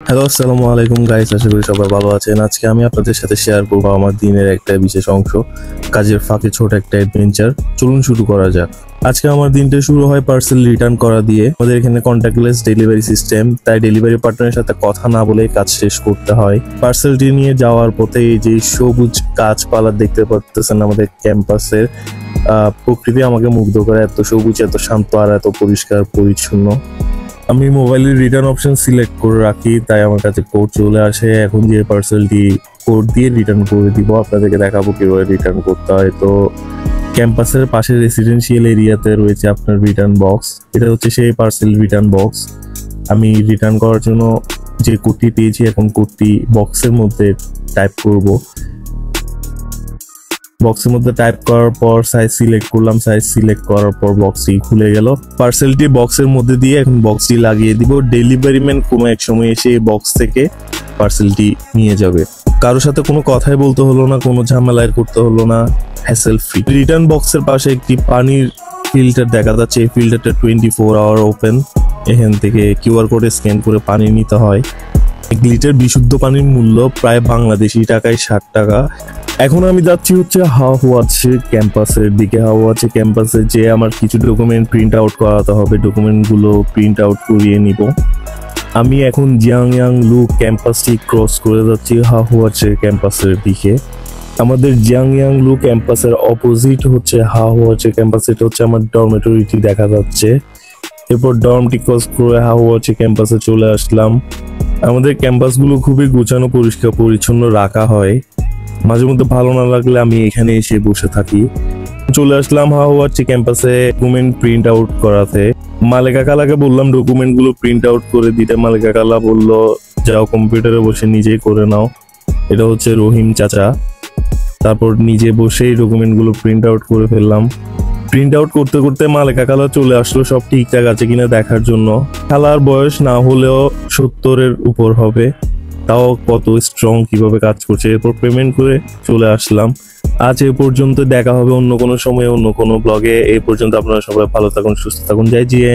Hello, আসসালামু আলাইকুম guys. আশা করি সবাই ভালো আছেন। আজকে আমি আপনাদের সাথে শেয়ার করব আমার দিনের একটা বিশেষ অংশ, কাজের ফাঁকে ছোট একটা অ্যাডভেঞ্চার। চলুন শুরু করা যাক। আজকে আমার দিনটা শুরু হয় পার্সেল রিটার্ন করা দিয়ে। আমাদের এখানে কন্ট্যাক্টলেস ডেলিভারি সিস্টেম, তাই ডেলিভারি পার্টনারের সাথে কথা না বলে কাজ শেষ করতে হয়। পার্সেলটি নিয়ে যাওয়ার পথে এই যে সবুজ গাছপালা দেখতে পাচ্ছেন আমাদের ক্যাম্পাসের, প্রকৃতি আমাকে মুগ্ধ করে। এত সবুজ, এত শান্ত আর এত পরিষ্কার পরিচ্ছন্ন। আমি মোবাইলের রিটার্ন অপশন সিলেক্ট করে রাখি, তাই আমার কাছে কোড চলে আসে। এখন যে পার্সেলটি কোড দিয়ে রিটার্ন করে দিব, আপনাদেরকে দেখাবো কিভাবে রিটার্ন করতে হয়। তো ক্যাম্পাসের পাশে রেসিডেন্সিয়াল এরিয়াতে রয়েছে আপনার রিটার্ন বক্স। এটা হচ্ছে সেই পার্সেল রিটার্ন বক্স। আমি রিটার্ন করার জন্য যে কোডটি পেয়েছি, এখন কোডটি বক্সের মধ্যে টাইপ করব। বক্সের মধ্যে টাইপ করার পর সাইজ সিলেক্ট করলাম। সাইজ সিলেক্ট করার পর বক্সটি খুলে গেল। পার্সেলটি বক্সের মধ্যে দিয়ে এখন বক্সটি লাগিয়ে দিব। ডেলিভারি ম্যান কোনো এক সময় এসে এই বক্স থেকে পার্সেলটি নিয়ে যাবে। কারোর সাথে কোনো কথাই বলতে হলো না, কোনো ঝামেলায় করতে হলো না, হ্যাসেল ফ্রি। রিটার্ন বক্সের পাশে একটি পানির ফিল্টার দেখা যাচ্ছে। এই ফিল্টারটা 24 আওয়ার ওপেন। এখান থেকে কিউআর কোডে স্ক্যান করে পানি নিতে হয়। 1 লিটার বিশুদ্ধ পানির মূল্য প্রায় বাংলাদেশি টাকায় 60 টাকা। এখন আমি যাচ্ছি হচ্ছে হাওয়াচ্ছে ক্যাম্পাসের দিকে। হাওয়াচ্ছে ক্যাম্পাসে যে আমার কিছু ডকুমেন্ট প্রিন্ট আউট করাতে হবে। ডকুমেন্টগুলো প্রিন্ট আউট করিয়ে নিব। আমি এখন জিয়াংয়াং লু ক্যাম্পাসটি ক্রস করে যাচ্ছি হাওয়াচ্ছে ক্যাম্পাসের দিকে। আমাদের জিয়াংয়াং লু ক্যাম্পাসের অপোজিট হচ্ছে হাওয়াচ্ছে ক্যাম্পাস। এটা হচ্ছে আমার ডরমেটরিটি দেখা যাচ্ছে। এরপর ডর্মটি ক্রস করে হাওয়াচ্ছে ক্যাম্পাসে চলে আসলাম। আমাদের ক্যাম্পাসগুলো খুবই গোছানো, পরিষ্কার পরিচ্ছন্ন রাখা হয়। মাঝে মধ্যে ভালো না লাগলে আমি এখানে এসে বসে থাকি। চলে আসলাম হাওয়াচ্ছে ক্যাম্পাসে ডকুমেন্ট প্রিন্ট আউট করাতে। মালেকা কালাকে বললাম ডকুমেন্ট গুলো প্রিন্ট আউট করে দিতে। মালেকা কালা বললো যাও কম্পিউটারে বসে নিজেই করে নাও। এটা হচ্ছে রহিম চাচা। তারপর নিজে বসেই ডকুমেন্ট গুলো প্রিন্ট আউট করে ফেললাম। প্রিন্ট আউট করতে করতে মালেকা কালা চলে আসলো সব ঠিকঠাক আছে কিনা দেখার জন্য। খালার বয়স না হলেও 70-এর উপর হবে, তাও কত স্ট্রং, কিভাবে কাজ করছে। এরপর পেমেন্ট করে চলে আসলাম। আজ এ পর্যন্ত, দেখা হবে অন্য কোনো সময় অন্য কোনো ব্লগে। এই পর্যন্ত আপনারা সবাই ভালো থাকুন, সুস্থ থাকুন। জয় জিএ।